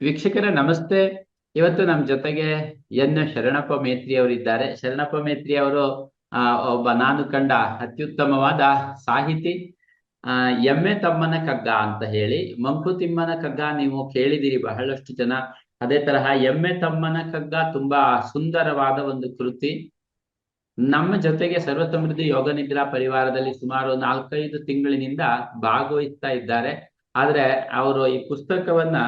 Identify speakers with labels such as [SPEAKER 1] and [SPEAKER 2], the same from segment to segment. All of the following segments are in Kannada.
[SPEAKER 1] ವೀಕ್ಷಕರೇ ನಮಸ್ತೆ. ಇವತ್ತು ನಮ್ಮ ಜೊತೆಗೆ ಎನ್ ಶರಣಪ್ಪ ಮೇತ್ರಿ ಅವರಿದ್ದಾರೆ. ಶರಣಪ್ಪ ಮೇತ್ರಿ ಅವರು ಆ, ಒಬ್ಬ ನಾನು ಕಂಡ ಅತ್ಯುತ್ತಮವಾದ ಸಾಹಿತಿ. ಆ, ಎಮ್ಮೆ ತಮ್ಮನ ಕಗ್ಗ ಅಂತ ಹೇಳಿ, ಮಂಕುತಿಮ್ಮನ ಕಗ್ಗ ನೀವು ಕೇಳಿದಿರಿ ಬಹಳಷ್ಟು ಜನ. ಅದೇ ತರಹ ಎಮ್ಮೆ ತಮ್ಮನ ಕಗ್ಗ ತುಂಬಾ ಸುಂದರವಾದ ಒಂದು ಕೃತಿ. ನಮ್ಮ ಜೊತೆಗೆ ಸರ್ವ ಸಮೃದ್ಧಿ ಯೋಗ ನಿದ್ರಾ ಪರಿವಾರದಲ್ಲಿ ಸುಮಾರು 4-5 ತಿಂಗಳಿನಿಂದ ಭಾಗವಹಿಸ್ತಾ ಇದ್ದಾರೆ. ಆದ್ರೆ ಅವರು ಈ ಪುಸ್ತಕವನ್ನ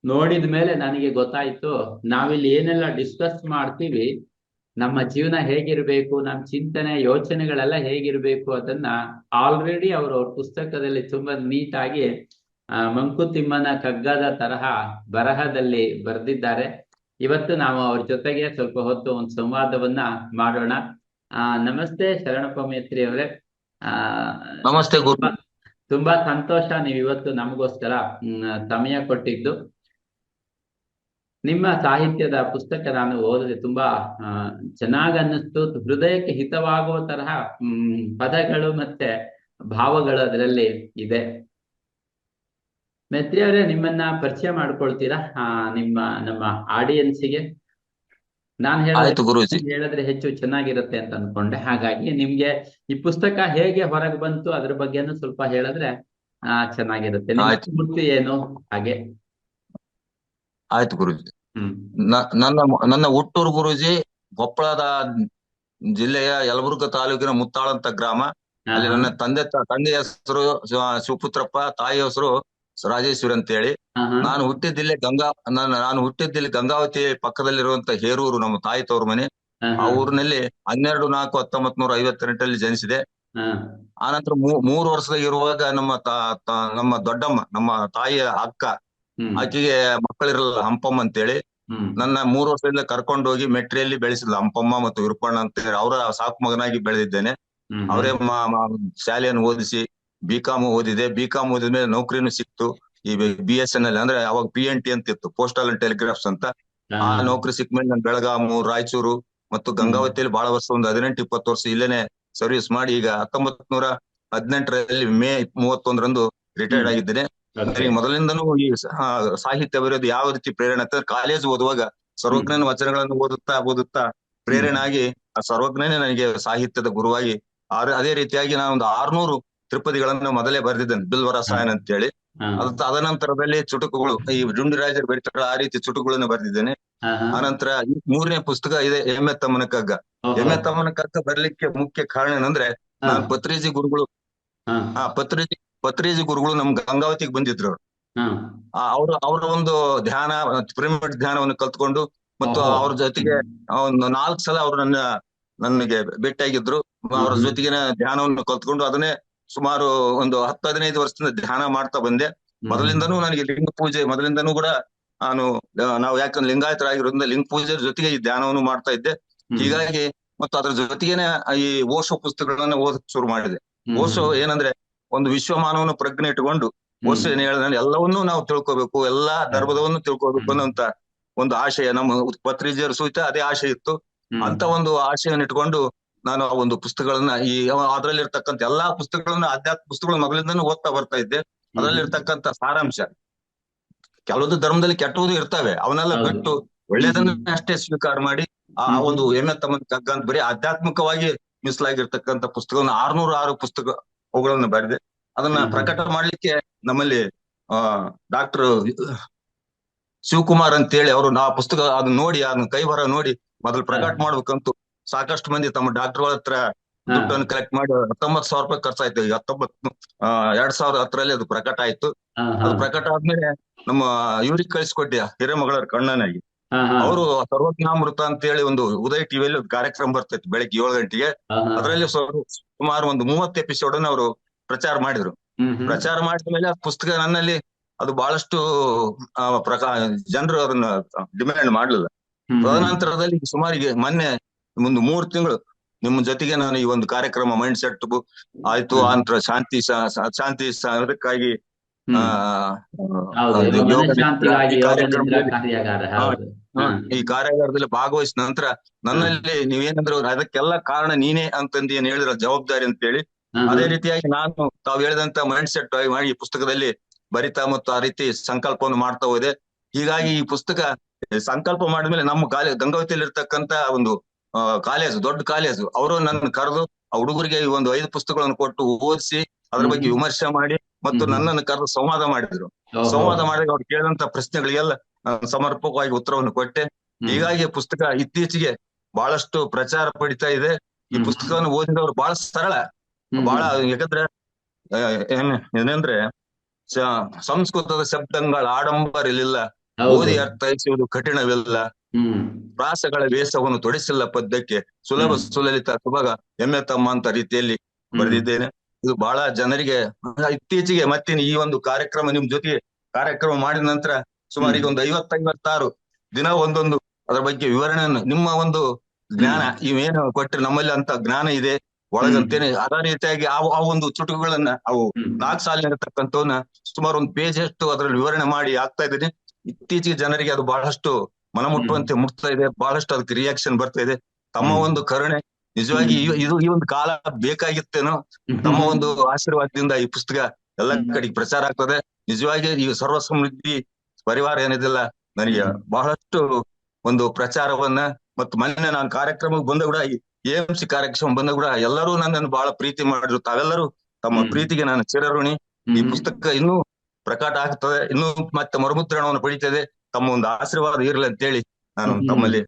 [SPEAKER 1] ನೋಡಿದ ಮೇಲೆ ನನಗೆ ಗೊತ್ತಾಯ್ತು, ನಾವಿಲ್ಲಿ ಏನೆಲ್ಲ ಡಿಸ್ಕಸ್ ಮಾಡ್ತೀವಿ, ನಮ್ಮ ಜೀವನ ಹೇಗಿರ್ಬೇಕು, ನಮ್ಮ ಚಿಂತನೆ ಯೋಚನೆಗಳೆಲ್ಲ ಹೇಗಿರ್ಬೇಕು, ಅದನ್ನ ಆಲ್ರೆಡಿ ಅವರು ಅವ್ರ ಪುಸ್ತಕದಲ್ಲಿ ತುಂಬಾ ನೀಟಾಗಿ ಮಂಕುತಿಮ್ಮನ ಕಗ್ಗದ ತರಹ ಬರಹದಲ್ಲಿ ಬರೆದಿದ್ದಾರೆ. ಇವತ್ತು ನಾವು ಅವ್ರ ಜೊತೆಗೆ ಸ್ವಲ್ಪ ಹೊತ್ತು ಒಂದು ಸಂವಾದವನ್ನ ಮಾಡೋಣ. ನಮಸ್ತೆ ಶರಣಪ್ಪ ಮೇತ್ರಿ ಅವರೇ. ಆ
[SPEAKER 2] ನಮಸ್ತೆ
[SPEAKER 1] ತುಂಬಾ
[SPEAKER 2] ಗುರು.
[SPEAKER 1] ತುಂಬಾ ಸಂತೋಷ ನೀವು ಇವತ್ತು ನಮಗೋಸ್ಕರ ಸಮಯ ಕೊಟ್ಟಿದ್ದು. ನಿಮ್ಮ ಸಾಹಿತ್ಯದ ಪುಸ್ತಕ ನಾನು ಓದಿದೆ, ತುಂಬಾ ಆ ಚೆನ್ನಾಗ್ ಅನ್ನಿಸ್ತು. ಹೃದಯಕ್ಕೆ ಹಿತವಾಗುವ ತರಹ ಪದಗಳು ಮತ್ತೆ ಭಾವಗಳು ಅದರಲ್ಲಿ ಇದೆ. ಮೇತ್ರಿ ಅವರೇ, ನಿಮ್ಮನ್ನ ಪರಿಚಯ ಮಾಡ್ಕೊಳ್ತೀರಾ ನಿಮ್ಮ ನಮ್ಮ ಆಡಿಯನ್ಸಿಗೆ? ನಾನ್ ಹೇಳಿದ್ರೆ
[SPEAKER 2] ಆಯ್ತು ಗುರೂಜಿ.
[SPEAKER 1] ಹೇಳಿದ್ರೆ ಹೆಚ್ಚು ಚೆನ್ನಾಗಿರುತ್ತೆ ಅಂತ ಅನ್ಕೊಂಡೆ. ಹಾಗಾಗಿ ನಿಮ್ಗೆ ಈ ಪುಸ್ತಕ ಹೇಗೆ ಹೊರಗೆ ಬಂತು ಅದ್ರ ಬಗ್ಗೆನೂ ಸ್ವಲ್ಪ ಹೇಳಿದ್ರೆ ಚೆನ್ನಾಗಿರುತ್ತೆ. ನಿಮ್
[SPEAKER 2] ಆಯ್ತು
[SPEAKER 1] ಸ್ಫೂರ್ತಿ ಏನು ಹಾಗೆ.
[SPEAKER 2] ಆಯ್ತು ಗುರೂಜಿ.
[SPEAKER 1] ಹ್ಮ್.
[SPEAKER 2] ನನ್ನ ನನ್ನ ಹುಟ್ಟೂರು ಗುರೂಜಿ ಕೊಪ್ಪಳದ ಜಿಲ್ಲೆಯ ಯಲಬುರ್ಗಾ ತಾಲೂಕಿನ ಮುತ್ತಾಳ ಅಂತ ಗ್ರಾಮ.
[SPEAKER 1] ಹಾ
[SPEAKER 2] ಅಲ್ಲಿ
[SPEAKER 1] ಹಾ
[SPEAKER 2] ನನ್ನ ತಂದೆಯ ಹೆಸರು ಶಿವಪುತ್ರಪ್ಪ, ತಾಯಿ ಹೆಸರು ರಾಜೇಶ್ವರಿ ಅಂತ ಹೇಳಿ.
[SPEAKER 1] ಹಾ ಹಾ
[SPEAKER 2] ನಾನು ಹುಟ್ಟಿದ್ದಿಲ್ಲಿ ನಾನು ಹುಟ್ಟಿದ್ದಿಲ್ಲಿ ಗಂಗಾವತಿ ಪಕ್ಕದಲ್ಲಿರುವಂತ ಹೇರೂರು, ನಮ್ಮ ತಾಯಿ ತವ್ರ ಮನೆ.
[SPEAKER 1] ಹಾ
[SPEAKER 2] ಆ
[SPEAKER 1] ಹಾ
[SPEAKER 2] ಊರಿನಲ್ಲಿ 12-4-1958ರಲ್ಲಿ ಜನಿಸಿದೆ.
[SPEAKER 1] ಹಾ
[SPEAKER 2] ಆನಂತರ 3 ವರ್ಷದ ಇರುವಾಗ ನಮ್ಮ ದೊಡ್ಡಮ್ಮ, ನಮ್ಮ ತಾಯಿಯ ಅಕ್ಕ,
[SPEAKER 1] ಹ್ಮ್
[SPEAKER 2] ಆಕೆಗೆ ಮಕ್ಕಳಿರಲ್ಲ, ಹಂಪಮ್ಮ ಅಂತೇಳಿ.
[SPEAKER 1] ಹ್ಮ್
[SPEAKER 2] ನನ್ನ 3 ವರ್ಷದಿಂದ ಕರ್ಕೊಂಡು ಹೋಗಿ ಮೆಟ್ರಿಯಲ್ಲಿ ಬೆಳೆಸಿದ್ಲು, ಹಂಪಮ್ಮ ಮತ್ತು ವಿರೂಪಣ್ಣ ಅಂತ ಹೇಳಿ. ಅವರ ಸಾಕು ಮಗನಾಗಿ ಬೆಳೆದಿದ್ದೇನೆ.
[SPEAKER 1] ಹ್ಮ್
[SPEAKER 2] ಅವರೇ
[SPEAKER 1] ಹ್ಮ್
[SPEAKER 2] ಶಾಲೆಯನ್ನು ಓದಿಸಿ ಬಿ.ಕಾಮ್ ಓದಿದೆ. ಬಿ.ಕಾಮ್ ಓದಿದ್ಮೇಲೆ ನೌಕರಿನೂ ಸಿಕ್ತು. ಈ BSNL ಅಂದ್ರೆ ಅವಾಗ PNT ಅಂತ ಇತ್ತು, ಪೋಸ್ಟಲ್ ಅಂಡ್ ಟೆಲಿಗ್ರಾಫ್ಸ್ ಅಂತ.
[SPEAKER 1] ಹಾ
[SPEAKER 2] ಆ
[SPEAKER 1] ಹಾ
[SPEAKER 2] ನೌಕರಿ ಸಿಕ್ಮೇಲೆ ನಾನು ಬೆಳಗಾಮು, ರಾಯಚೂರು ಮತ್ತು
[SPEAKER 1] ಹ್ಮ್
[SPEAKER 2] ಗಂಗಾವತಿಯಲ್ಲಿ ಬಹಳ ವರ್ಷ, ಒಂದು 18-20 ವರ್ಷ ಇಲ್ಲೇನೆ ಸರ್ವಿಸ್ ಮಾಡಿ, ಈಗ 1918ರಲ್ಲಿ ಮೇ 31ರಂದು
[SPEAKER 1] ಹ್ಮ್
[SPEAKER 2] ರಿಟೈರ್ಡ್ ಆಗಿದ್ದೇನೆ.
[SPEAKER 1] ಓಕೆ.
[SPEAKER 2] ನನಗೆ ಮೊದಲಿಂದನೂ ಈ ಸಾಹಿತ್ಯ ಬರೆಯೋದು ಯಾವ ರೀತಿ ಪ್ರೇರಣೆ ಅಂತ, ಕಾಲೇಜ್ ಓದುವಾಗ
[SPEAKER 1] ಹ್ಮ್
[SPEAKER 2] ಸರ್ವಜ್ಞನ ವಚನಗಳನ್ನು ಓದುತ್ತಾ ಓದುತ್ತಾ
[SPEAKER 1] ಹ್ಮ್
[SPEAKER 2] ಪ್ರೇರಣೆ ಆಗಿ ಆ ಸರ್ವಜ್ಞನೇ ನನಗೆ ಸಾಹಿತ್ಯದ ಗುರುವಾಗಿ. ಅದೇ ರೀತಿಯಾಗಿ ನಾನು ಒಂದು 600 ತ್ರಿಪದಿಗಳನ್ನು ಮೊದಲೇ ಬರೆದಿದ್ದೇನೆ, ಬಿಲ್ವ
[SPEAKER 1] ಹಾ
[SPEAKER 2] ರಸಾಯನ ಅಂತೇಳಿ.
[SPEAKER 1] ಹಾ
[SPEAKER 2] ಅದನಂತರದಲ್ಲಿ ಚುಟುಕುಗಳು, ಈ ಜುಂಡಿರಾಜರು ಬರೀತಾರಲ್ಲ ಆ ರೀತಿ ಚುಟುಕುಗಳನ್ನು ಬರೆದಿದ್ದೇನೆ.
[SPEAKER 1] ಹಾ ಹಾ
[SPEAKER 2] ಆನಂತರ ಈ 3ನೇ ಪುಸ್ತಕ ಇದೆ, ಎಮ್ಮೆ ತಮ್ಮನ ಕಗ್ಗ.
[SPEAKER 1] ಓಹೋ.
[SPEAKER 2] ಎಮ್ಮೆ ತಮ್ಮನ ಕಗ್ಗ ಬರ್ಲಿಕ್ಕೆ ಮುಖ್ಯ ಕಾರಣ ಏನಂದ್ರೆ,
[SPEAKER 1] ಹಾ
[SPEAKER 2] ನಾನು ಪತ್ರಿಜಿ ಗುರುಗಳು,
[SPEAKER 1] ಹಾ
[SPEAKER 2] ಆ ಪತ್ರಿಜಿ ಗುರುಗಳು ನಮ್ ಗಂಗಾವತಿಗೆ ಬಂದಿದ್ರು.
[SPEAKER 1] ಹಾ
[SPEAKER 2] ಅವರ ಒಂದು ಧ್ಯಾನ, ಪಿರಮಿಡ್ ಧ್ಯಾನವನ್ನು ಕಲ್ತ್ಕೊಂಡು, ಮತ್ತು
[SPEAKER 1] ಓಹೋ.
[SPEAKER 2] ಅವ್ರ ಜೊತೆಗೆ
[SPEAKER 1] ಹ್ಮ್
[SPEAKER 2] ಒಂದು 4 ಸಲ ಅವರು ನನಗೆ ಭೇಟಿಯಾಗಿದ್ರು.
[SPEAKER 1] ಹ್ಮ್
[SPEAKER 2] ಅವರ
[SPEAKER 1] ಹ್ಮ್
[SPEAKER 2] ಜೊತೆಗಿನ ಧ್ಯಾನವನ್ನು ಕಲ್ತ್ಕೊಂಡು ಅದನ್ನೇ ಸುಮಾರು ಒಂದು 10-15 ವರ್ಷದಿಂದ ಧ್ಯಾನ ಮಾಡ್ತಾ ಬಂದೆ.
[SPEAKER 1] ಹ್ಮ್ ಹ್ಮ್
[SPEAKER 2] ಮೊದಲಿಂದನೂ ನನಗೆ ಲಿಂಗ ಪೂಜೆ, ಮೊದಲಿಂದನೂ ಕೂಡ ನಾನು ನಾವು ಯಾಕಂದ್ರೆ ಲಿಂಗಾಯತರಾಗಿರೋದ್ರಿಂದ ಲಿಂಗ ಪೂಜೆ ಜೊತೆಗೆ ಈ ಧ್ಯಾನವನ್ನು ಮಾಡ್ತಾ ಇದ್ದೆ.
[SPEAKER 1] ಹ್ಮ್
[SPEAKER 2] ಹೀಗಾಗಿ ಮತ್ತು ಅದ್ರ ಜೊತೆಗೇನೆ ಈ ಓಶೋ ಪುಸ್ತಕಗಳನ್ನ ಓದಕ್ ಶುರು ಮಾಡಿದೆ.
[SPEAKER 1] ಹ್ಮ್
[SPEAKER 2] ಓಶೋ
[SPEAKER 1] ಹ್ಮ್
[SPEAKER 2] ಏನಂದ್ರೆ, ಒಂದು ವಿಶ್ವಮಾನವನ ಪ್ರಜ್ಞೆ ಇಟ್ಟುಕೊಂಡು ಓಶೋ
[SPEAKER 1] ಹ್ಮ್
[SPEAKER 2] ಏನ್ ಹೇಳಿದ್ರೆ, ಎಲ್ಲವನ್ನೂ ನಾವು ತಿಳ್ಕೊಬೇಕು, ಎಲ್ಲಾ
[SPEAKER 1] ಹೌದು.
[SPEAKER 2] ಧರ್ಮದವನ್ನು ತಿಳ್ಕೊಬೇಕು
[SPEAKER 1] ಹ್ಮ್
[SPEAKER 2] ಅನ್ನೋಂತ ಒಂದು ಆಶಯ ನಮ್ಮ ಪತ್ರಿಜಿಯರ ಸಹಿತ ಅದೇ ಆಶಯ ಇತ್ತು.
[SPEAKER 1] ಹ್ಮ್
[SPEAKER 2] ಅಂತ ಒಂದು ಆಶೆಯನ್ನು ಇಟ್ಕೊಂಡು ನಾನು ಆ ಒಂದು ಪುಸ್ತಕಗಳನ್ನ, ಅದ್ರಲ್ಲಿರ್ತಕ್ಕಂಥ ಎಲ್ಲಾ ಪುಸ್ತಕಗಳನ್ನ, ಆಧ್ಯಾತ್ಮ ಪುಸ್ತಕಗಳನ್ನ ಮೊದಲಿಂದನೂ ಓದ್ತಾ ಬರ್ತಾ ಇದ್ದೆ.
[SPEAKER 1] ಹ್ಮ್ ಹ್ಮ್
[SPEAKER 2] ಅದ್ರಲ್ಲಿರ್ತಕ್ಕಂಥ ಸಾರಾಂಶ, ಕೆಲವೊಂದು ಧರ್ಮದಲ್ಲಿ ಕೆಟ್ಟವುದು ಇರ್ತವೆ, ಅವನ್ನೆಲ್ಲ
[SPEAKER 1] ಹೌದು.
[SPEAKER 2] ಬಿಟ್ಟು
[SPEAKER 1] ಹ್ಮ್
[SPEAKER 2] ಒಳ್ಳೇದನ್ನ
[SPEAKER 1] ಹ್ಮ್
[SPEAKER 2] ಅಷ್ಟೇ ಸ್ವೀಕಾರ ಮಾಡಿ, ಆ
[SPEAKER 1] ಹ್ಮ್
[SPEAKER 2] ಒಂದು
[SPEAKER 1] ಹ್ಮ್
[SPEAKER 2] ಎಮ್ಮೆ ತಮ್ಮನ ಕಗ್ಗ ಅಂತ ಬರೀ ಆಧ್ಯಾತ್ಮಿಕವಾಗಿ ಮೀಸಲಾಗಿರ್ತಕ್ಕಂಥ ಪುಸ್ತಕವನ್ನು 606 ಪುಸ್ತಕ ಅವುಗಳನ್ನ ಬರೆದೆ. ಅದನ್ನ
[SPEAKER 1] ಹ್ಮ್ ಹ್ಮ್
[SPEAKER 2] ಪ್ರಕಟ ಮಾಡ್ಲಿಕ್ಕೆ ನಮ್ಮಲ್ಲಿ ಆ ಡಾಕ್ಟರ್ ಶಿವಕುಮಾರ್ ಅಂತೇಳಿ ಅವರು, ಆ ಪುಸ್ತಕ ಅದನ್ನ ನೋಡಿ, ಅದನ್ನ ಕೈ ಬರ ನೋಡಿ ಮೊದಲು
[SPEAKER 1] ಹಾ
[SPEAKER 2] ಪ್ರಕಟ ಮಾಡ್ಬೇಕಂತೂ ಸಾಕಷ್ಟು ಮಂದಿ ತಮ್ಮ ಡಾಕ್ಟರ್ಗಳ ಹತ್ರ
[SPEAKER 1] ಹಾ
[SPEAKER 2] ದುಡ್ಡನ್ನು ಕಲೆಕ್ಟ್ ಮಾಡಿ 19,000 ರೂಪಾಯಿ ಖರ್ಚಾಯ್ತು. ಈಗ 2010ರಲ್ಲಿ ಅದು ಪ್ರಕಟ ಆಯ್ತು.
[SPEAKER 1] ಹಾ ಹಾ
[SPEAKER 2] ಅದು ಪ್ರಕಟ ಆದ್ಮೇಲೆ ನಮ್ಮ ಇವ್ರಿಗೆ ಕಳಿಸ್ಕೊಟ್ಟೆ, ಹಿರೇಮಗಳವ್ರ ಕಣ್ಣನಾಗಿ.
[SPEAKER 1] ಹಾ ಹಾ
[SPEAKER 2] ಅವರು ಸರ್ವಜ್ಞಾಮೃತ ಅಂತ ಹೇಳಿ ಒಂದು ಉದಯ ಟಿವಿಯಲ್ಲಿ ಒಂದು ಕಾರ್ಯಕ್ರಮ ಬರ್ತೈತಿ ಬೆಳಗ್ಗೆ 7 ಗಂಟೆಗೆ.
[SPEAKER 1] ಹಾ ಹಾ
[SPEAKER 2] ಅದರಲ್ಲಿ ಸುಮಾರು ಒಂದು 30 ಎಪಿಸೋಡ್ ಅನ್ನು ಅವರು ಪ್ರಚಾರ ಮಾಡಿದ್ರು.
[SPEAKER 1] ಹ್ಮ್ ಹ್ಮ್
[SPEAKER 2] ಪ್ರಚಾರ ಮಾಡಿದ ಮೇಲೆ ಆ ಪುಸ್ತಕ ನನ್ನಲ್ಲಿ ಅದು ಬಹಳಷ್ಟು ಆ, ಪ್ರಕಾ ಜನರು ಅದನ್ನ ಡಿಮ್ಯಾಂಡ್ ಮಾಡ್ಲಿಲ್ಲ.
[SPEAKER 1] ಹ್ಮ್ ಹ್ಮ್
[SPEAKER 2] ತದನಂತರದಲ್ಲಿ ಸುಮಾರಿಗೆ ಮೊನ್ನೆ ಒಂದು 3 ತಿಂಗಳು ನಿಮ್ಮ ಜೊತೆಗೆ ನಾನು ಈ ಒಂದು ಕಾರ್ಯಕ್ರಮ ಮೈಂಡ್ ಸೆಟ್ ಆಯ್ತು.
[SPEAKER 1] ಹ್ಮ್
[SPEAKER 2] ಆನಂತರ ಶಾಂತಿ ಅದಕ್ಕಾಗಿ ಆ
[SPEAKER 1] ಹ್ಮ್ ಹೌದು,
[SPEAKER 2] ಇದು ಯೋಗ ನಿದ್ರ
[SPEAKER 1] ಮನಃಶಾಂತಿಗಾಗಿ
[SPEAKER 2] ಈ
[SPEAKER 1] ಯೋಗ ನಿದ್ರಾ
[SPEAKER 2] ಕಾರ್ಯಕ್ರಮದಲ್ಲಿ,
[SPEAKER 1] ಕಾರ್ಯಾಗಾರ.
[SPEAKER 2] ಆ,
[SPEAKER 1] ಹೌದು.
[SPEAKER 2] ಆ,
[SPEAKER 1] ಹಾ
[SPEAKER 2] ಈ ಕಾರ್ಯಾಗಾರದಲ್ಲಿ ಭಾಗವಹಿಸಿದ ನಂತರ
[SPEAKER 1] ಹಾ
[SPEAKER 2] ನನ್ನಲ್ಲಿ ನೀವೇನಂದ್ರೆ, ಅದಕ್ಕೆಲ್ಲ ಕಾರಣ ನೀನೇ ಅಂತಂದು ಏನ್ ಹೇಳಿದ್ರ, ಜವಾಬ್ದಾರಿ ಅಂತ ಹೇಳಿ.
[SPEAKER 1] ಹಾ ಹಾ
[SPEAKER 2] ಅದೇ ರೀತಿಯಾಗಿ ನಾನು ತಾವು ಹೇಳಿದಂತ ಮೈಂಡ್ ಸೆಟ್ ಮಾಡಿ ಈ ಪುಸ್ತಕದಲ್ಲಿ ಬರಿತಾ ಮತ್ತು ಆ ರೀತಿ ಸಂಕಲ್ಪವನ್ನು ಮಾಡ್ತಾ ಹೋದೆ. ಹೀಗಾಗಿ ಈ ಪುಸ್ತಕ ಸಂಕಲ್ಪ ಮಾಡಿದ್ಮೇಲೆ ನಮ್ಮ ಗಂಗಾವತಿಯಲ್ಲಿ ಇರ್ತಕ್ಕಂತ ಒಂದು ಕಾಲೇಜ್, ದೊಡ್ಡ ಕಾಲೇಜು, ಅವರು ನನ್ನ ಕರೆದು ಆ ಹುಡುಗರಿಗೆ ಈ ಒಂದು 5 ಪುಸ್ತಕಗಳನ್ನು ಕೊಟ್ಟು ಓದಿಸಿ ಅದ್ರ ಬಗ್ಗೆ ವಿಮರ್ಶೆ ಮಾಡಿ ಮತ್ತು ನನ್ನನ್ನು ಕರೆದು ಸಂವಾದ ಮಾಡಿದ್ರು. ಸಂವಾದ ಮಾಡಿದಾಗ ಅವ್ರು ಕೇಳಿದಂತ ಪ್ರಶ್ನೆಗಳಿಗೆಲ್ಲ ನಾನು ಸಮರ್ಪಕವಾಗಿ ಉತ್ತರವನ್ನು ಕೊಟ್ಟೆ. ಹೀಗಾಗಿ ಪುಸ್ತಕ ಇತ್ತೀಚೆಗೆ ಬಹಳಷ್ಟು ಪ್ರಚಾರ ಪಡಿತಾ ಇದೆ. ಈ ಪುಸ್ತಕವನ್ನು ಓದಿದವರು ಬಹಳ ಸರಳ, ಬಹಳ, ಯಾಕಂದ್ರೆ ಏನಂದ್ರೆ ಸಂಸ್ಕೃತದ ಶಬ್ದಗಳ ಆಡಂಬರಲಿಲ್ಲ, ಓದಿ ಅರ್ಥೈಸುವುದು ಕಠಿಣವಿಲ್ಲ, ಪ್ರಾಸಗಳ ವೇಷವನ್ನು ತೊಡಿಸಿಲ್ಲ, ಪದ್ಯಕ್ಕೆ ಸುಲಭ ಸುಲಲಿತ ಸುಭಗ ಎಮ್ಮೆ ತಮ್ಮ ಅಂತ ರೀತಿಯಲ್ಲಿ ಬರೆದಿದ್ದೇನೆ. ಇದು ಬಹಳ ಜನರಿಗೆ ಇತ್ತೀಚೆಗೆ ಮತ್ತೆ ಈ ಒಂದು ಕಾರ್ಯಕ್ರಮ ನಿಮ್ ಜೊತೆಗೆ ಕಾರ್ಯಕ್ರಮ ಮಾಡಿದ ನಂತರ ಸುಮಾರು ಈಗ ಒಂದು 50-56 ದಿನ ಒಂದೊಂದು ಅದರ ಬಗ್ಗೆ ವಿವರಣೆಯನ್ನು, ನಿಮ್ಮ ಒಂದು ಜ್ಞಾನ ಇವೇನು ಕೊಟ್ಟರೆ ನಮ್ಮಲ್ಲಿ ಅಂತ ಜ್ಞಾನ ಇದೆ ಒಳಗಂತೇನೆ, ಅದೇ ರೀತಿಯಾಗಿ ಆ ಒಂದು ಚುಟುಕುಗಳನ್ನ ಅವು 4 ಸಾಲಿನ ಇರತಕ್ಕಂಥವನ್ನ ಸುಮಾರು ಒಂದು ಪೇಜ್ ಅಷ್ಟು ಅದರಲ್ಲಿ ವಿವರಣೆ ಮಾಡಿ ಆಗ್ತಾ ಇದ್ದೀನಿ. ಇತ್ತೀಚೆಗೆ ಜನರಿಗೆ ಅದು ಬಹಳಷ್ಟು ಮನಮುಟ್ಟುವಂತೆ ಮುಟ್ತಾ ಇದೆ, ಬಹಳಷ್ಟು ಅದಕ್ಕೆ ರಿಯಾಕ್ಷನ್ ಬರ್ತಾ ಇದೆ. ತಮ್ಮ ಒಂದು ಕರುಣೆ ನಿಜವಾಗಿ ಈ ಒಂದು ಕಾಲ ಬೇಕಾಗಿತ್ತೇನೋ, ತಮ್ಮ ಒಂದು ಆಶೀರ್ವಾದದಿಂದ ಈ ಪುಸ್ತಕ ಎಲ್ಲ ಕಡೆಗೆ ಪ್ರಚಾರ ಆಗ್ತದೆ. ನಿಜವಾಗಿ ಈ ಸರ್ವ ಸಮೃದ್ಧಿ ಪರಿವಾರ ಏನಿದಿಲ್ಲ ನನಗೆ ಬಹಳಷ್ಟು ಒಂದು ಪ್ರಚಾರವನ್ನ, ಮತ್ತು ಮೊನ್ನೆ ನಾನು ಕಾರ್ಯಕ್ರಮಕ್ಕೆ ಬಂದ ಕೂಡ AMC ಕಾರ್ಯಕ್ರಮ ಬಂದ ಕೂಡ ಎಲ್ಲರೂ ನನ್ನನ್ನು ಬಹಳ ಪ್ರೀತಿ ಮಾಡಿದ್ರು. ತಾವೆಲ್ಲರೂ ತಮ್ಮ ಪ್ರೀತಿಗೆ ನಾನು ಚಿರಋಣಿ. ಈ ಪುಸ್ತಕ ಇನ್ನೂ ಪ್ರಕಟ ಆಗ್ತದೆ, ಇನ್ನೂ ಮತ್ತೆ ಮರುಮುದ್ರಣವನ್ನು ಪಡಿತದೆ. ತಮ್ಮ ಒಂದು ಆಶೀರ್ವಾದ ಇರಲಿ ಅಂತೇಳಿ ನಾನು ತಮ್ಮಲ್ಲಿ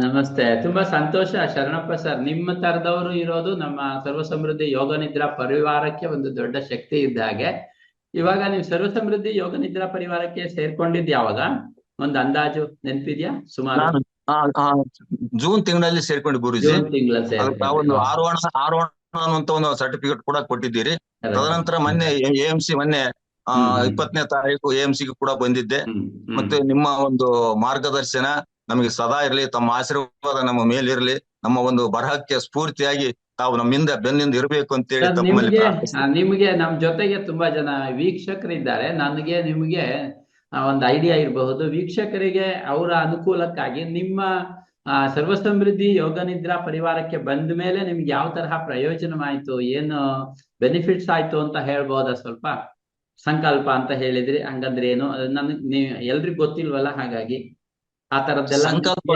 [SPEAKER 1] ನಮಸ್ತೆ. ತುಂಬಾ ಸಂತೋಷ ಶರಣಪ್ಪ ಸರ್, ನಿಮ್ಮ ತರದವರು ಇರೋದು ನಮ್ಮ ಸರ್ವ ಸಮೃದ್ಧಿ ಯೋಗ ನಿದ್ರಾ ಪರಿವಾರಕ್ಕೆ ಒಂದು ದೊಡ್ಡ ಶಕ್ತಿ ಇದ್ದ ಹಾಗೆ. ಇವಾಗ ನೀವು ಸರ್ವ ಸಮೃದ್ಧಿ ಯೋಗ ನಿದ್ರಾ ಪರಿವಾರಕ್ಕೆ ಸೇರ್ಕೊಂಡಿದ್ ಯಾವಾಗ, ಒಂದು ಅಂದಾಜು ನೆನಪಿದ್ಯಾ? ಸುಮಾರು
[SPEAKER 2] ಜೂನ್ ತಿಂಗಳಲ್ಲಿ ಸೇರ್ಕೊಂಡು ಗುರುಜಿ. ಒಂದು ಆರೋಹಣ ಅನ್ನುವಂತ ಒಂದು ಸರ್ಟಿಫಿಕೇಟ್ ಕೂಡ ಕೊಟ್ಟಿದ್ದೀರಿ. ತದನಂತರ ಮೊನ್ನೆ AMC ಮೊನ್ನೆ 20ನೇ ತಾರೀಕು AMC ಕೂಡ ಬಂದಿದ್ದೆ. ಮತ್ತೆ ನಿಮ್ಮ ಒಂದು ಮಾರ್ಗದರ್ಶನ ನಮಗೆ ಸದಾ ಇರಲಿ, ತಮ್ಮ ಆಶೀರ್ವಾದ ನಮ್ಮ ಮೇಲಿರ್ಲಿ, ನಮ್ಮ ಒಂದು ಬರಹಕ್ಕೆ ಸ್ಫೂರ್ತಿಯಾಗಿ ತಾವು ನಮ್ಮಿಂದ ಬೆನ್ನಿಂದ ಇರಬೇಕು ಅಂತೇಳಿ ತಮ್ಮಲ್ಲಿ
[SPEAKER 1] ನಿಮಗೆ ನಮ್ ಜೊತೆಗೆ ತುಂಬಾ ಜನ ವೀಕ್ಷಕರಿದ್ದಾರೆ. ನನಗೆ ನಿಮಗೆ ಒಂದು ಐಡಿಯಾ ಇರಬಹುದು, ವೀಕ್ಷಕರಿಗೆ ಅವರ ಅನುಕೂಲಕ್ಕಾಗಿ ನಿಮ್ಮ ಸರ್ವ ಸಮೃದ್ಧಿ ಯೋಗ ನಿದ್ರಾ ಪರಿವಾರಕ್ಕೆ ಬಂದ ಮೇಲೆ ನಿಮ್ಗೆ ಯಾವ ತರಹ ಪ್ರಯೋಜನವಾಯ್ತು, ಏನು ಬೆನಿಫಿಟ್ಸ್ ಆಯ್ತು ಅಂತ ಹೇಳ್ಬೋದಾ? ಸ್ವಲ್ಪ ಸಂಕಲ್ಪ ಅಂತ ಹೇಳಿದ್ರಿ, ಹಂಗಂದ್ರೆ ಏನು ಎಲ್ರಿಗೂ ಗೊತ್ತಿಲ್ವಲ್ಲ, ಹಾಗಾಗಿ ಆ ತರದ್ದೆಲ್ಲ.
[SPEAKER 2] ಸಂಕಲ್ಪ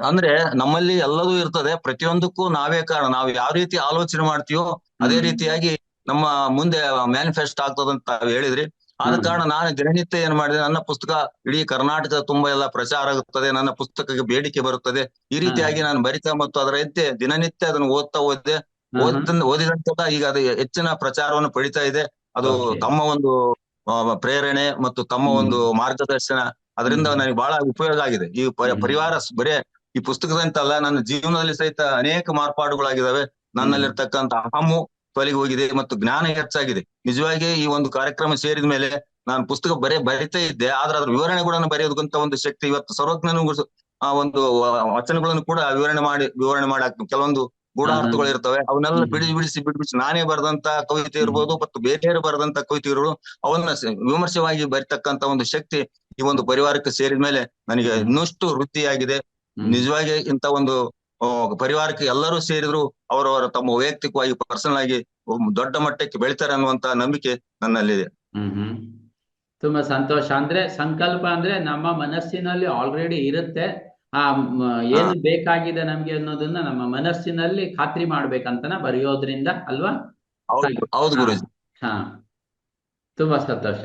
[SPEAKER 2] ಅಂದ್ರೆ ನಮ್ಮಲ್ಲಿ ಎಲ್ಲದೂ ಇರ್ತದೆ, ಪ್ರತಿಯೊಂದಕ್ಕೂ ನಾವೇ ಕಾರಣ. ನಾವು ಯಾವ ರೀತಿ ಆಲೋಚನೆ ಮಾಡ್ತೀವೋ ಅದೇ ರೀತಿಯಾಗಿ ನಮ್ಮ ಮುಂದೆ ಮ್ಯಾನಿಫೆಸ್ಟ್ ಆಗ್ತದಂತ ಹೇಳಿದ್ರಿ. ಆದ ಕಾರಣ ನಾನು ದಿನನಿತ್ಯ ಏನ್ ಮಾಡಿದೆ, ನನ್ನ ಪುಸ್ತಕ ಇಡೀ ಕರ್ನಾಟಕ ತುಂಬಾ ಎಲ್ಲ ಪ್ರಚಾರ ಆಗುತ್ತದೆ, ನನ್ನ ಪುಸ್ತಕಕ್ಕೆ ಬೇಡಿಕೆ ಬರುತ್ತದೆ. ಈ ರೀತಿಯಾಗಿ ನಾನು ಬರಿತಾ ಮತ್ತು ಅದರಂತೆ ದಿನನಿತ್ಯ ಅದನ್ನು ಓದ್ತಾ ಓದಿದಂತೆಲ್ಲ ಈಗ ಅದು ಹೆಚ್ಚಿನ ಪ್ರಚಾರವನ್ನು ಪಡಿತಾ ಇದೆ. ಅದು ತಮ್ಮ ಒಂದು ಪ್ರೇರಣೆ ಮತ್ತು ತಮ್ಮ ಒಂದು ಮಾರ್ಗದರ್ಶನ, ಅದರಿಂದ ನನಗೆ ಬಹಳ ಉಪಯೋಗ ಆಗಿದೆ. ಈ ಪರಿವಾರ ಬರೇ ಈ ಪುಸ್ತಕದಂತಲ್ಲ, ನನ್ನ ಜೀವನದಲ್ಲಿ ಸಹಿತ ಅನೇಕ ಮಾರ್ಪಾಡುಗಳಾಗಿದ್ದಾವೆ. ನನ್ನಲ್ಲಿರ್ತಕ್ಕಂಥ ಅಹಮ್ಮು ತೊಲಗಿ ಹೋಗಿದೆ ಮತ್ತು ಜ್ಞಾನ ಹೆಚ್ಚಾಗಿದೆ. ನಿಜವಾಗಿ ಈ ಒಂದು ಕಾರ್ಯಕ್ರಮ ಸೇರಿದ ಮೇಲೆ ನಾನು ಪುಸ್ತಕ ಬರಿತಾ ಇದ್ದೆ, ಆದ್ರೆ ಅದ್ರ ವಿವರಣೆ ಕೂಡ ಬರೆಯೋದಕ್ಕಂತ ಒಂದು ಶಕ್ತಿ ಇವತ್ತು ಸರ್ವಜ್ಞನು ಆ ಒಂದು ವಚನಗಳನ್ನು ಕೂಡ ವಿವರಣೆ ಮಾಡಿ ಆಗ್ತದೆ. ಕೆಲವೊಂದು ಗೂಢಾರ್ಥಗಳು ಇರ್ತವೆ, ಅವನ್ನೆಲ್ಲ ಬಿಡಿಸಿ ನಾನೇ ಬರೆದಂತ ಕವಿತೆ ಇರ್ಬೋದು ಮತ್ತು ಬೇರೆಯವರು ಬರೆದಂತ ಕವಿತೆ ಇರ್ಬೋದು, ಅವನ್ನ ವಿಮರ್ಶವಾಗಿ ಬರಿತಕ್ಕಂತ ಒಂದು ಶಕ್ತಿ ಈ ಒಂದು ಪರಿವಾರಕ್ಕೆ ಸೇರಿದ ಮೇಲೆ ನನಗೆ ಇನ್ನಷ್ಟು ವೃತ್ತಿಯಾಗಿದೆ. ನಿಜವಾಗಿ ಇಂತ ಒಂದು ಪರಿವಾರಕ್ಕೆ ಎಲ್ಲರೂ ಸೇರಿದ್ರು ಅವರವರ ತಮ್ಮ ವೈಯಕ್ತಿಕವಾಗಿ ಪರ್ಸನಲ್ ಆಗಿ ದೊಡ್ಡ ಮಟ್ಟಕ್ಕೆ ಬೆಳಿತಾರೆ ಅನ್ನುವಂತ ನಂಬಿಕೆ ನನ್ನಲ್ಲಿದೆ.
[SPEAKER 1] ತುಂಬಾ ಸಂತೋಷ. ಅಂದ್ರೆ ಸಂಕಲ್ಪ ಅಂದ್ರೆ ನಮ್ಮ ಮನಸ್ಸಿನಲ್ಲಿ ಆಲ್ರೆಡಿ ಇರುತ್ತೆ, ಏನು ಬೇಕಾಗಿದೆ ನಮ್ಗೆ ಅನ್ನೋದನ್ನ ನಮ್ಮ ಮನಸ್ಸಿನಲ್ಲಿ ಖಾತ್ರಿ ಮಾಡ್ಬೇಕಂತನ ಬರೆಯೋದ್ರಿಂದ ಅಲ್ವಾ?
[SPEAKER 2] ಹೌದು ಗುರುಜಿ.
[SPEAKER 1] ತುಂಬಾ ಸಂತೋಷ.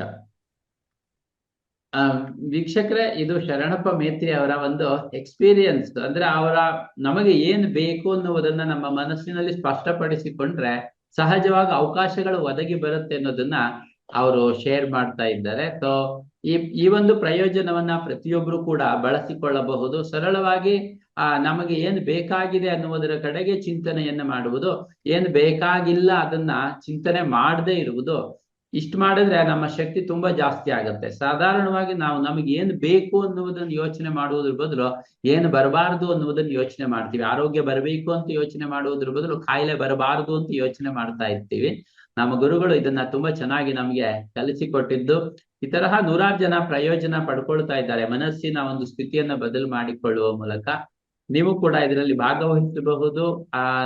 [SPEAKER 1] ವೀಕ್ಷಕರೇ, ಇದು ಶರಣಪ್ಪ ಮೇತ್ರಿ ಅವರ ಒಂದು ಎಕ್ಸ್ಪೀರಿಯನ್ಸ್. ಅಂದ್ರೆ ನಮಗೆ ಏನ್ ಬೇಕು ಅನ್ನುವುದನ್ನ ನಮ್ಮ ಮನಸ್ಸಿನಲ್ಲಿ ಸ್ಪಷ್ಟಪಡಿಸಿಕೊಂಡ್ರೆ ಸಹಜವಾಗಿ ಅವಕಾಶಗಳು ಒದಗಿ ಬರುತ್ತೆ ಅನ್ನೋದನ್ನ ಅವರು ಶೇರ್ ಮಾಡ್ತಾ ಇದ್ದಾರೆ. ಸೊ ಈ ಒಂದು ಪ್ರಯೋಜನವನ್ನ ಪ್ರತಿಯೊಬ್ರು ಕೂಡ ಬಳಸಿಕೊಳ್ಳಬಹುದು. ಸರಳವಾಗಿ ನಮಗೆ ಏನ್ ಬೇಕಾಗಿದೆ ಅನ್ನುವುದರ ಕಡೆಗೆ ಚಿಂತನೆಯನ್ನ ಮಾಡುವುದು, ಏನ್ ಬೇಕಾಗಿಲ್ಲ ಅದನ್ನ ಚಿಂತನೆ ಮಾಡದೇ ಇರುವುದು, ಇಷ್ಟು ಮಾಡಿದ್ರೆ ನಮ್ಮ ಶಕ್ತಿ ತುಂಬಾ ಜಾಸ್ತಿ ಆಗುತ್ತೆ. ಸಾಧಾರಣವಾಗಿ ನಾವು ನಮಗೆ ಏನ್ ಬೇಕು ಅನ್ನುವುದನ್ನು ಯೋಚನೆ ಮಾಡುವುದ್ರ ಬದಲು ಏನು ಬರಬಾರದು ಅನ್ನುವುದನ್ನು ಯೋಚನೆ ಮಾಡ್ತೀವಿ. ಆರೋಗ್ಯ ಬರಬೇಕು ಅಂತ ಯೋಚನೆ ಮಾಡುವುದ್ರ ಬದಲು ಕಾಯಿಲೆ ಬರಬಾರದು ಅಂತ ಯೋಚನೆ ಮಾಡ್ತಾ ಇರ್ತೀವಿ. ನಮ್ಮ ಗುರುಗಳು ಇದನ್ನ ತುಂಬಾ ಚೆನ್ನಾಗಿ ನಮ್ಗೆ ಕಲಿಸಿಕೊಟ್ಟಿದ್ದು. ಈ ತರಹ 100 ಜನ ಪ್ರಯೋಜನ ಪಡ್ಕೊಳ್ತಾ ಇದ್ದಾರೆ ಮನಸ್ಸಿನ ಒಂದು ಸ್ಥಿತಿಯನ್ನ ಬದಲು ಮಾಡಿಕೊಳ್ಳುವ ಮೂಲಕ. ನೀವು ಕೂಡ ಇದರಲ್ಲಿ ಭಾಗವಹಿಸಬಹುದು.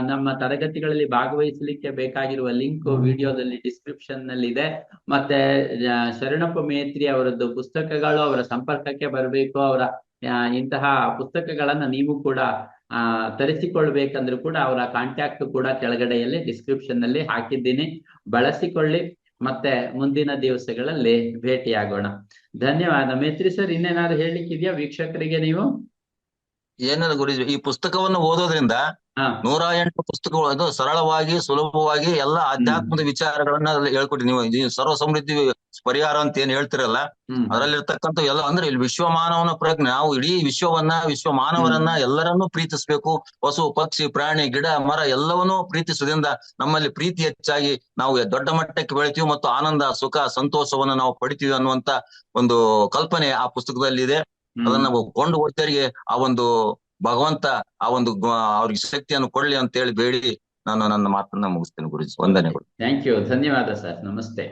[SPEAKER 1] ನಮ್ಮ ತರಗತಿಗಳಲ್ಲಿ ಭಾಗವಹಿಸಲಿಕ್ಕೆ ಬೇಕಾಗಿರುವ ಲಿಂಕ್ ವಿಡಿಯೋದಲ್ಲಿ ಡಿಸ್ಕ್ರಿಪ್ಷನ್ ನಲ್ಲಿ ಇದೆ. ಮತ್ತೆ ಶರಣಪ್ಪ ಮೇತ್ರಿ ಅವರದ್ದು ಪುಸ್ತಕಗಳು ಅವರ ಸಂಪರ್ಕಕ್ಕೆ ಬರಬೇಕು. ಅವರ ಇಂತಹ ಪುಸ್ತಕಗಳನ್ನ ನೀವು ಕೂಡ ತರಿಸಿಕೊಳ್ಬೇಕಂದ್ರೂ ಕೂಡ ಅವರ ಕಾಂಟ್ಯಾಕ್ಟ್ ಕೂಡ ಕೆಳಗಡೆಯಲ್ಲಿ ಡಿಸ್ಕ್ರಿಪ್ಷನ್ ನಲ್ಲಿ ಹಾಕಿದ್ದೀನಿ. ಬಳಸಿಕೊಳ್ಳಿ. ಮತ್ತೆ ಮುಂದಿನ ದಿವಸಗಳಲ್ಲಿ ಭೇಟಿಯಾಗೋಣ. ಧನ್ಯವಾದ. ಮೇತ್ರಿ ಸರ್, ಇನ್ನೇನಾದ್ರು ಹೇಳಲಿಕ್ಕಿದ್ಯಾ ವೀಕ್ಷಕರಿಗೆ ನೀವು?
[SPEAKER 2] ಏನಾದ್ರು ಗುರುಜಿ, ಈ ಪುಸ್ತಕವನ್ನು ಓದೋದ್ರಿಂದ 108 ಪುಸ್ತಕಗಳು, ಅದು ಸರಳವಾಗಿ ಸುಲಭವಾಗಿ ಎಲ್ಲ ಆಧ್ಯಾತ್ಮದ ವಿಚಾರಗಳನ್ನ ಹೇಳ್ಕೊಟ್ಟಿ. ನೀವು ಸರ್ವ ಸಮೃದ್ಧಿ ಪರಿಹಾರ ಅಂತ ಏನ್ ಹೇಳ್ತಿರಲ್ಲ, ಅದರಲ್ಲಿರ್ತಕ್ಕಂಥ ಎಲ್ಲ ಅಂದ್ರೆ ಇಲ್ಲಿ ವಿಶ್ವ ಮಾನವನ ಪ್ರಜ್ಞೆ, ನಾವು ಇಡೀ ವಿಶ್ವ ಮಾನವರನ್ನ ಎಲ್ಲರನ್ನೂ ಪ್ರೀತಿಸ್ಬೇಕು. ಪಶು ಪಕ್ಷಿ ಪ್ರಾಣಿ ಗಿಡ ಮರ ಎಲ್ಲವನ್ನೂ ಪ್ರೀತಿಸೋದ್ರಿಂದ ನಮ್ಮಲ್ಲಿ ಪ್ರೀತಿ ಹೆಚ್ಚಾಗಿ ನಾವು ದೊಡ್ಡ ಮಟ್ಟಕ್ಕೆ ಬೆಳಿತೀವಿ ಮತ್ತು ಆನಂದ ಸುಖ ಸಂತೋಷವನ್ನ ನಾವು ಪಡಿತೀವಿ ಅನ್ನುವಂತ ಒಂದು ಕಲ್ಪನೆ ಆ ಪುಸ್ತಕದಲ್ಲಿ ಇದೆ. ಅದನ್ನ ಕೊಂಡು ಓದ್ತರಿಗೆ ಆ ಒಂದು ಭಗವಂತ ಆ ಒಂದು ಅವ್ರಿಗೆ ಶಕ್ತಿಯನ್ನು ಕೊಡ್ಲಿ ಅಂತ ಹೇಳಿ ಬೇಡಿ ನಾನು ನನ್ನ ಮಾತನ್ನ ಮುಗಿಸ್ತೇನೆ ಗುರುಜಿ. ವಂದನೆಗಳು.
[SPEAKER 1] Thank you. ಧನ್ಯವಾದ ಸರ್. ನಮಸ್ತೆ.